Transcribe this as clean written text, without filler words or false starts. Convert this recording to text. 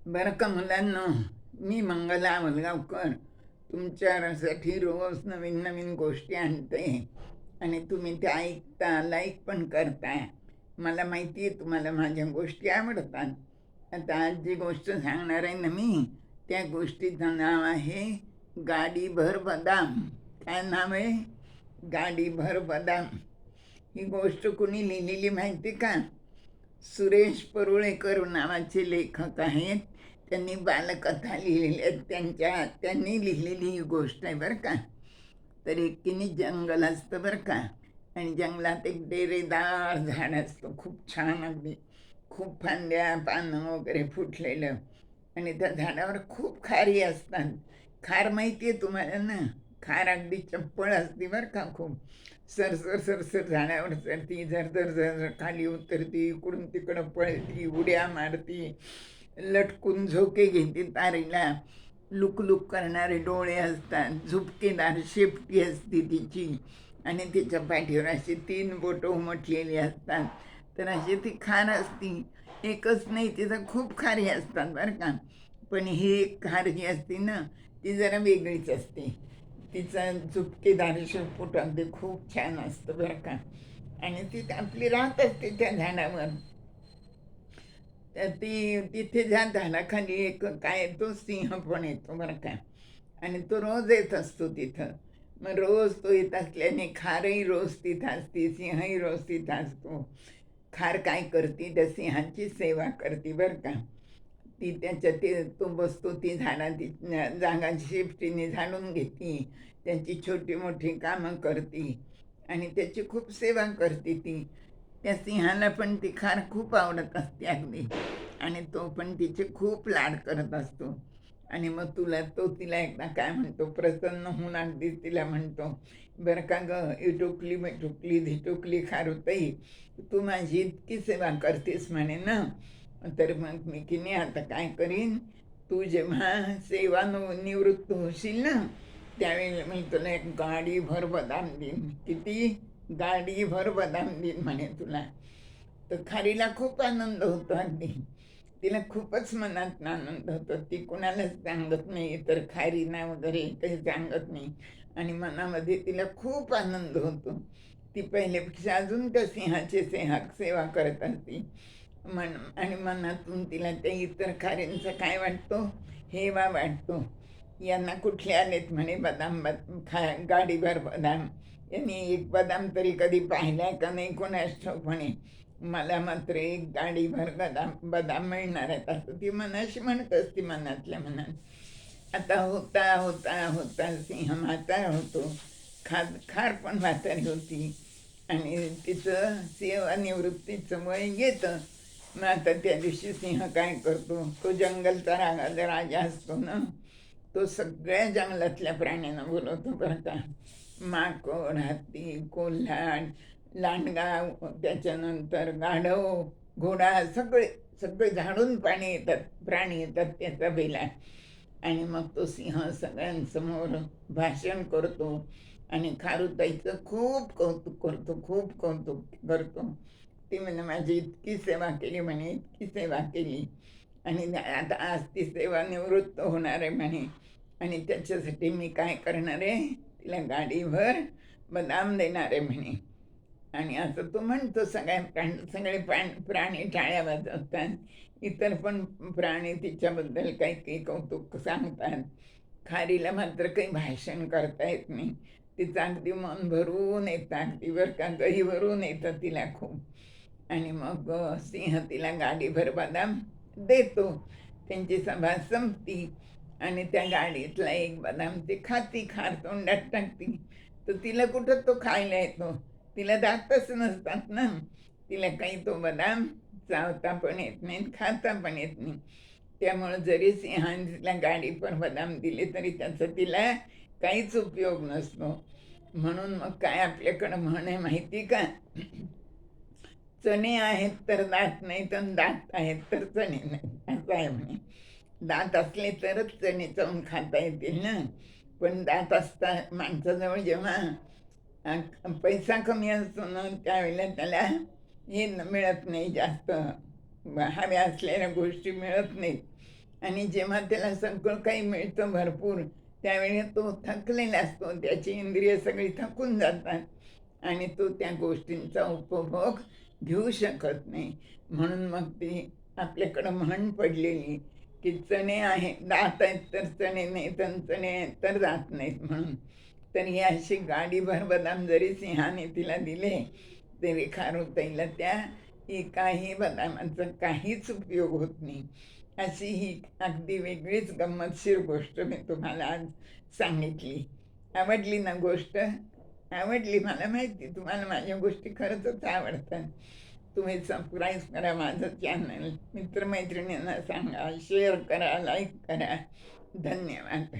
बरं का मुलांनो, मी मंगला वलगावकर तुमच्यासाठी रोज नवीन नवीन गोष्टी आणते आणि तुम्ही त्या ऐकता, लाईक पण करताय. मला माहिती आहे तुम्हाला माझ्या गोष्टी आवडतात. आता आज जी गोष्ट सांगणार आहे ना मी, त्या गोष्टीचं नाव आहे गाडीभर बदाम. काय नाव आहे? गाडीभर बदाम. ही गोष्ट कुणी लिहिलेली माहिती का? सुरेश परुळेकर नावाचे लेखक आहेत. त्यांनी बालकथा लिहिलेल्या आहेत. त्यांनी लिहिलेली ही गोष्ट आहे बरं का. तर एकीने जंगल असतं बरं का, आणि जंगलात एक डेरेदार झाड असतं, खूप छान, अगदी खूप फांद्या पानं वगैरे फुटलेलं. आणि त्या झाडावर खूप खारी असतात. खार माहिती आहे तुम्हाला ना? खार अगदी चप्पळ असते बरं का, खूप सरसर सरसर झाडावर चढती, झरझर झरझर खाली उतरती, इकडून तिकडं पळती, उड्या मारती, लटकून झोके घेते तारेला, लुकलुक करणारे डोळे असतात, झुपकेदार शेपटी असते तिची, आणि तिच्या पाठीवर अशी 3 बोटं उमटलेली असतात. तर अशी ती खार असती. एकच नाही, तिथं खूप खारी असतात बरं का. पण ही एक खार जी असते ना, ती जरा वेगळीच असते. तिचा झुपकेदार शेपूट अगदी खूप छान असतं बरं का. आणि ती आपली राहत असते त्या झाडावर. तर ती तिथे ज्या झाडाखाली एक काय येतो, सिंह पण येतो बरं का. आणि तो रोज येत असतो तिथं. मग रोज तो येत असल्याने खारही रोज तिथं असते, सिंहही रोज तिथं असतो. खार काय करते, त्या सिंहाची सेवा करते बरं का. ती त्याच्या ते तो बसतो, ती झाडाची जागा शेपटीने झाडून घेते, त्यांची छोटी मोठी कामं करते आणि त्याची खूप सेवा करते ती. त्या सिंहाला पण ती खार खूप आवडत असते अगदी, आणि तो पण तिचे खूप लाड करत असतो. आणि मग तो तिला एकदा काय म्हणतो, प्रसन्न होऊन अगदी तिला म्हणतो, बरं का ग इटुकली मिटुकली धिटुकली खारुताई, तू माझी इतकी सेवा करतेस म्हणे ना, तर मग मी की नाही आता काय करीन, तू जेव्हा निवृत्त होशील ना, त्यावेळी मी तुला एक गाडीभर बदाम देईन. किती? गाडीभर बदाम देईन म्हणे तुला. तर खारीला खूप आनंद होतो अगदी. तिला खूपच मनात आनंद होतो. ती कुणालाच सांगत नाही, तर खारीना वगैरे काही सांगत नाही. आणि मनामध्ये तिला खूप आनंद होतो. ती पहिल्यापेक्षा अजून त्या सिंहाची सेवा करत असते. आणि मनातून तिला त्या इतर खारींचा काय वाटतो, हेवा वाटतो. यांना कुठले आलेत म्हणे बदाम, गाडीभर बदाम. यांनी एक बदाम तरी कधी पाहिलाय का नाही कोणास ठाऊक म्हणे. मला मात्र एक गाडीभर बदाम मिळणार आहेत, असं ती मनाशी म्हणत असते मनातल्या मनात. आता होता होता होता सिंह म्हातारा होतो. खार पण म्हातारी होती, आणि तिचं सेवानिवृत्तीचं वय येतं. मग आता त्या दिवशी सिंह काय करतो, तो जंगलचा राजा असतो ना, तो सगळ्या जंगलातल्या प्राण्यांना बोलवतो बरं का. माकड, हत्ती, कोल्हा, लांडगा, त्याच्यानंतर गाढव, घोडा, सगळे सगळे झाडून प्राणी येतात त्या सभेला. आणि मग तो सिंह सगळ्यांसमोर भाषण करतो आणि खारुताईचं खूप कौतुक करतो, खूप कौतुक करतो. ती म्हणे माझी इतकी सेवा केली म्हणे, इतकी सेवा केली, आणि आता आज ती सेवानिवृत्त होणार आहे म्हणे, आणि त्याच्यासाठी मी काय करणार आहे, तिला गाडीभर बदाम देणार आहे म्हणे. आणि असं तो म्हणतो. सगळे प्राणी टाळ्या वाजवतात. इतर पण प्राणी तिच्याबद्दल काही काही कौतुक सांगतात. खारीला मात्र काही भाषण करता येत नाही. तिचं अगदी मन भरून येतं, अगदी बरं का, गही भरून येतं तिला खूप. आणि मग सिंह तिला गाडीभर बदाम देतो. त्यांची सभा संपती, आणि त्या गाडीतला एक बदाम ती खाती, खार तोंडात टाकती. तर तिला कुठं तो खायला येतो, तिला दातच नसतात ना. तिला काही तो बदाम चावता पण येत नाही, खाता पण येत नाही. त्यामुळं जरी सिंहाने तिला गाडीभर बदाम दिले तरी त्याचा तिला काहीच उपयोग नसतो. म्हणून मग काय आपल्याकडं म्हण आहे माहिती का, चणे आहेत तर दात नाही, तर दात आहेत तर चणे नाही, असं आहे म्हणे. दात असले तरच चणे चावून खाता येतील ना. पण दात असता माणसाजवळ जेव्हा पैसा कमी असतो ना, त्यावेळेला त्याला हे मिळत नाही जास्त, हव्या असलेल्या गोष्टी मिळत नाहीत आणि जेव्हा त्याला सगळं काही मिळतं भरपूर, त्यावेळी तो थकलेला असतो, त्याची इंद्रिय सगळी थकून जातात आणि तो त्या गोष्टींचा उपभोग घेऊ शकत नाही. म्हणून मग ती आपल्याकडं म्हण पडलेली, की चणे आहे दात आहेत तर चणे नाहीत आणि चणे आहेत तर दात नाहीत म्हणून. तर ही अशी गाडीभर बदाम जरी सिंहाने तिला दिले, तरी खारुताईला त्या एकाही बदामाचा काहीच उपयोग होत नाही. अशी ही अगदी वेगळीच गंमतशीर गोष्ट मी तुम्हाला आज सांगितली. आवडली ना गोष्ट? आवडली, मला माहिती तुम्हाला माझ्या गोष्टी खरंच आवडतात. तुम्ही सबस्क्राईब करा माझं चॅनल, मित्रमैत्रिणींना सांगा, शेअर करा, लाईक करा. धन्यवाद.